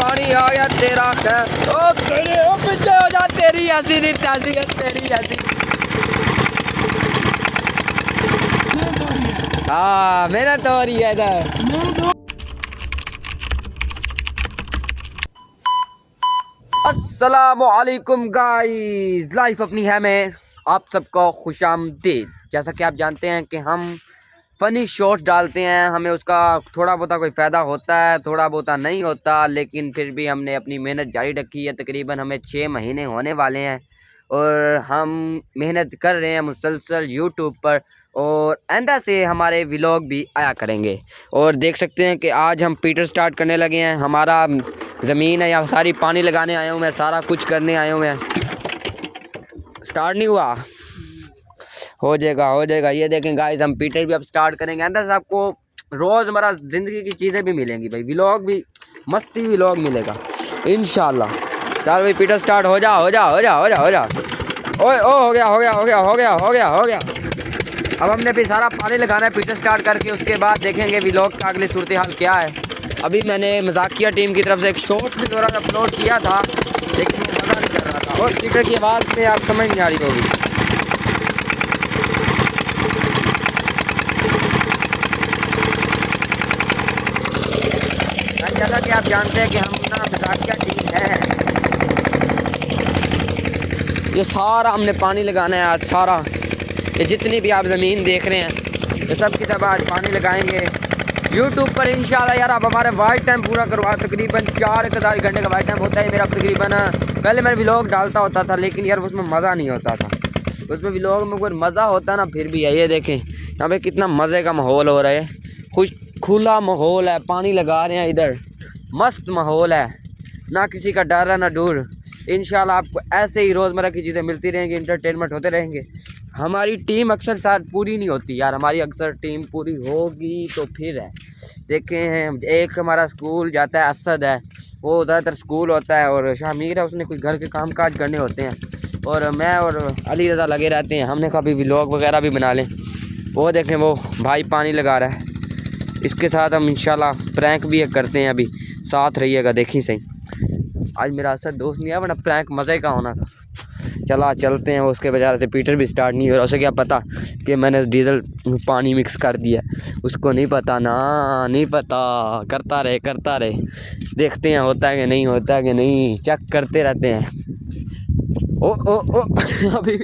पानी आ गया तेरा खैर। ओ पीछे हो जा, तेरी ऐसी नहीं तैसी है, तेरी ऐसी। हाँ मेहनत हो रही है इधर। अस्सलामुअलैकुम गाइस, लाइफ अपनी है में आप सबको खुशामदीद। जैसा कि आप जानते हैं कि हम फ़नी शॉट्स डालते हैं, हमें उसका थोड़ा बहुत कोई फ़ायदा होता है, थोड़ा बहुत नहीं होता, लेकिन फिर भी हमने अपनी मेहनत जारी रखी है। तकरीबन हमें 6 महीने होने वाले हैं और हम मेहनत कर रहे हैं मुसलसल यूट्यूब पर, और आइंदा से हमारे व्लॉग भी आया करेंगे। और देख सकते हैं कि आज हम पीटर स्टार्ट करने लगे हैं। हमारा ज़मीन है यहाँ सारी पानी लगाने आया हूँ मैं, सारा कुछ करने आया हूँ मैं। स्टार्ट नहीं हुआ, हो जाएगा। ये देखें गाइस, हम पीटर भी अब स्टार्ट करेंगे। अंदर से आपको रोज़मर्रा ज़िंदगी की चीज़ें भी मिलेंगी भाई, व्लॉग भी, मस्ती व्लॉग मिलेगा इंशाल्लाह। चल भाई पीटर स्टार्ट हो जा। ओए ओ हो गया। अब हमने भी सारा पानी लगाना है पीटर स्टार्ट करके, उसके बाद देखेंगे व्लॉग का अगली सूरत हाल क्या है। अभी मैंने मजाकिया टीम की तरफ से एक शॉर्ट भी दौरान अपलोड किया था, लेकिन वो मज़ा नहीं कर रहा था और पीटर की आवाज़ में आप समझ नहीं आ रही होगी। जैसा कि आप जानते हैं कि हम ना मजाकिया टीम है। ये सारा हमने पानी लगाना है आज, सारा ये जितनी भी आप ज़मीन देख रहे हैं ये सब की सब आज पानी लगाएंगे यूट्यूब पर इंशाल्लाह। यार आप हमारे वाइट टाइम पूरा करवा, तकरीबन 4 घंटे का वाइट टाइम होता है मेरा तकरीबन। पहले मैं व्लॉग डालता होता था, लेकिन यार उसमें मज़ा नहीं होता था। उसमें व्लॉग में कोई मज़ा होता ना, फिर भी है। ये देखें यहाँ पे कितना मज़े का माहौल हो रहा है, खुला माहौल है, पानी लगा रहे हैं इधर, मस्त माहौल है, ना किसी का डर है ना डूर। इंशाल्लाह आपको ऐसे ही रोज़मर्रा की चीज़ें मिलती रहेंगी, इंटरटेनमेंट होते रहेंगे। हमारी टीम अक्सर साथ पूरी नहीं होती यार, हमारी अक्सर टीम पूरी होगी तो फिर है। देखें हैं, एक हमारा स्कूल जाता है, असद है, वो ज़्यादातर स्कूल होता है, और शामीर है, उसने कुछ घर के काम काज करने होते हैं, और मैं और अली रज़ा लगे रहते हैं। हमने कभी व्लॉग वगैरह भी बना लें। वो देखें वो भाई पानी लगा रहा है, इसके साथ हम इंशाल्लाह प्रैंक भी करते हैं। अभी साथ रहिएगा, देखिए सही। आज मेरा असद दोस्त नहीं है, वरना प्रैंक मज़े का होना था। चला चलते हैं। उसके वजह से पीटर भी स्टार्ट नहीं हो रहा। उसे क्या पता कि मैंने डीजल पानी मिक्स कर दिया, उसको नहीं पता ना, नहीं पता। करता रहे, देखते हैं होता है कि नहीं, चेक करते रहते हैं। ओ अभी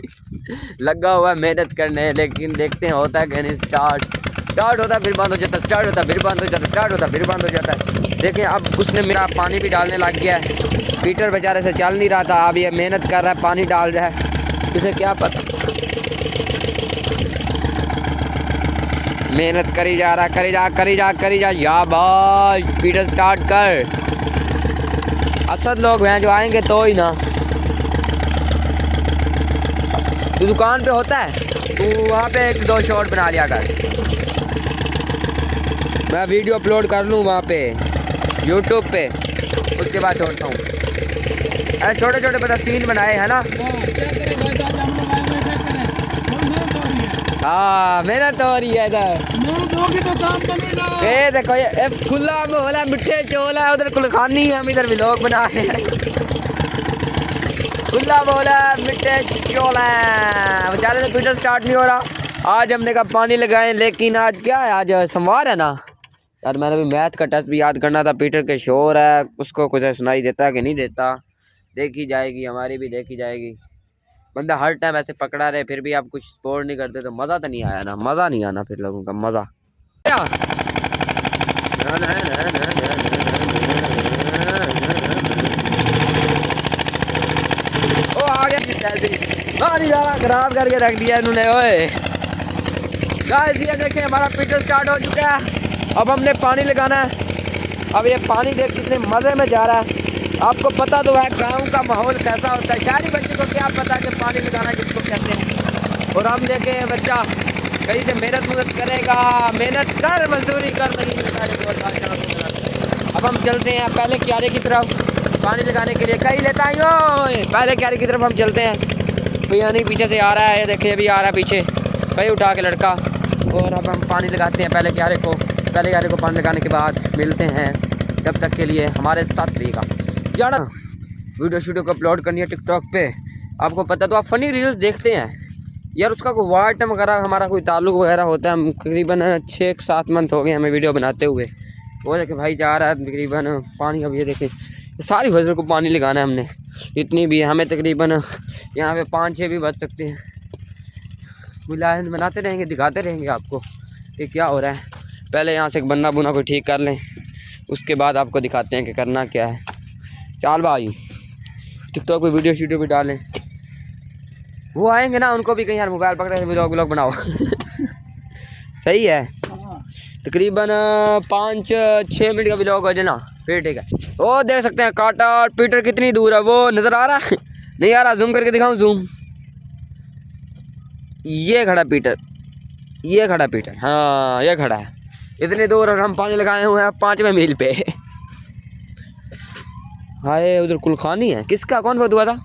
लगा हुआ है मेहनत करने, लेकिन देखते हैं होता है कि नहीं। स्टार्ट होता है फिर बंद हो जाता है, स्टार्ट होता है फिर बंद हो जाता है, स्टार्ट होता है फिर बंद हो जाता है। देखिए अब उसने मेरा पानी भी डालने लग गया है। पीटर बेचारे से चल नहीं रहा था, अब ये मेहनत कर रहा है, पानी डाल रहा है, उसे क्या पता। मेहनत करी जा रहा, करी जा या भाई पीटर स्टार्ट कर। असद लोग हैं जो आएंगे तो ही ना। तू दुकान पे होता है, तू वहाँ पे 1-2 शॉट बना लिया कर, मैं वीडियो अपलोड कर लूँ वहाँ पे यूट्यूब पे, उसके बाद छोड़ता हूँ। ऐसे छोटे बता सीन बनाए है ना। हाँ मेहनत हो रही है इधर। ये देखो ये खुला माहौल है, मिठे चोल है, उधर कुलखानी है, हम इधर व्लॉग बना रहे हैं। खुला माहौल है, मिठे चोल है। बेचारे से पीटर स्टार्ट नहीं हो रहा। आज हमने कहा पानी लगाए, लेकिन आज क्या है, आज सोमवार है ना यार। मैंने भी मैथ का टेस्ट भी याद करना था। पीटर के शोर है, उसको कुछ सुनाई देता है कि नहीं देता, देखी जाएगी, हमारी भी देखी जाएगी। बंदा हर टाइम ऐसे पकड़ा रहे फिर भी आप कुछ स्पोर्ट नहीं करते तो मज़ा तो नहीं आया ना, मज़ा नहीं आना फिर लोगों का मज़ा। ओ आ गया, खराब करके रख दिया इन्होंने। ओए गाइस ये देखें हमारा पीटर स्टार्ट हो चुका है। अब हमने पानी लगाना है। अब ये पानी देख कितने मज़े में जा रहा है। आपको पता तो है गांव का माहौल कैसा होता है, शहरी बच्चे को क्या पता कि पानी लगाना किसको कहते हैं। और हम देखें बच्चा कहीं से मेहनत करेगा, मेहनत कर, मजदूरी कर, नहीं मिलता है। अब हम चलते हैं पहले क्यारे की तरफ पानी लगाने के लिए। कहीं लेता ही पहले क्यारे की तरफ हम चलते हैं। भैया नहीं पीछे से आ रहा है, देखिए अभी आ रहा है पीछे, कहीं उठा के लड़का। और अब हम पानी लगाते हैं पहले क्यारे को पानी लगाने के बाद मिलते हैं। तब तक के लिए हमारे साथ रहिएगा यार। वीडियो शूडियो को अपलोड करनी है टिकटॉक पे, आपको पता तो आप फ़नी रील्स देखते हैं यार, उसका कोई वार टाइम वगैरह हमारा कोई ताल्लुक वगैरह होता है। हम तकरीबन 6-7 मंथ हो गए हमें वीडियो बनाते हुए। वो देखे भाई जा रहा है तकरीबन पानी, अब ये देखे सारी फसल को पानी लगाना है हमने, इतनी भी है हमें तकरीबन यहाँ पे 5-6 भी बच सकते हैं। मुलायम बनाते रहेंगे, दिखाते रहेंगे आपको कि क्या हो रहा है। पहले यहाँ से एक बन्ना बुना को ठीक कर लें, उसके बाद आपको दिखाते हैं कि करना क्या है। चल भाई टिकटॉक पे वीडियो शीडियो भी डालें, वो आएंगे ना उनको भी कहीं यार मोबाइल पकड़े व्लॉग बनाओ सही है। तकरीबन 5-6 मिनट का व्लॉग हो जाए ना फिर ठीक है। वो देख सकते हैं काटा और पीटर कितनी दूर है, वो नज़र आ रहा है नहीं आ रहा, जूम करके दिखाऊं, जूम। ये खड़ा पीटर, ये खड़ा पीटर, हाँ ये खड़ा है इतनी दूर, और हम पानी लगाए हुए हैं 5वें मील पे। हाय उधर कुलखानी है, किसका, कौन फतुआ था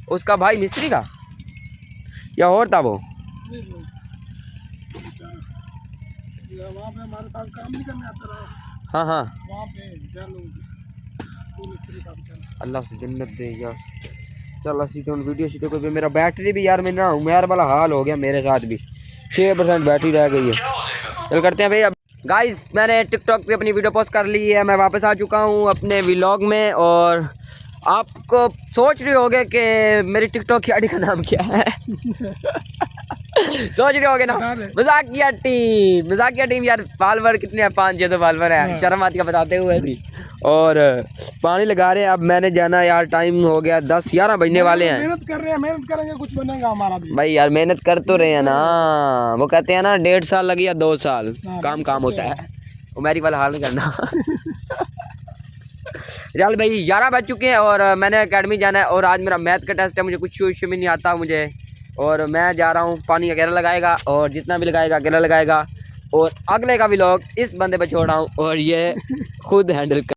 उसका, भाई मिस्त्री का या और था वो? वहाँ पे हमारे साथ काम नहीं करने आता रहा। हाँ हाँ वहाँ पे अल्लाह से जन्नत दे यार। चल असी तो वीडियो शीडियो को, मेरा बैटरी भी यार मेरा उमेर वाला हाल हो गया, मेरे साथ भी 6% बैटरी रह गई है। चल करते हैं भाई। अब गाइस मैंने टिकटॉक पे अपनी वीडियो पोस्ट कर ली है, मैं वापस आ चुका हूँ अपने व्लॉग में, और आपको सोच रहे होगे कि मेरी टिकटॉक की आईडी का नाम क्या है सोच रहे होगे ना, मजाकिया टीम यार। फॉलोवर कितने हैं? 500 फॉलोवर है, शर्म आती है बताते हुए भी। और पानी लगा रहे हैं, अब मैंने जाना यार, टाइम हो गया 10-11 बजने वाले हैं। मेहनत कर रहे हैं, मेहनत करेंगे कुछ बनेगा हमारा भी। भाई यार मेहनत कर तो रहे हैं ना, वो कहते हैं ना 1.5 साल लगे या 2 साल, काम होता है, वो मेरी वाला हाल नहीं करना चल भाई 11 बज चुके हैं और मैंने एकेडमी जाना है, और आज मेरा मैथ का टेस्ट है, मुझे कुछ भी नहीं आता मुझे, और मैं जा रहा हूँ। पानी अकेला लगाएगा और जितना भी लगाएगा अकेला लगाएगा, और अगले का व्लॉग इस बंदे पे छोड़ रहा हूँ और ये खुद हैंडल कर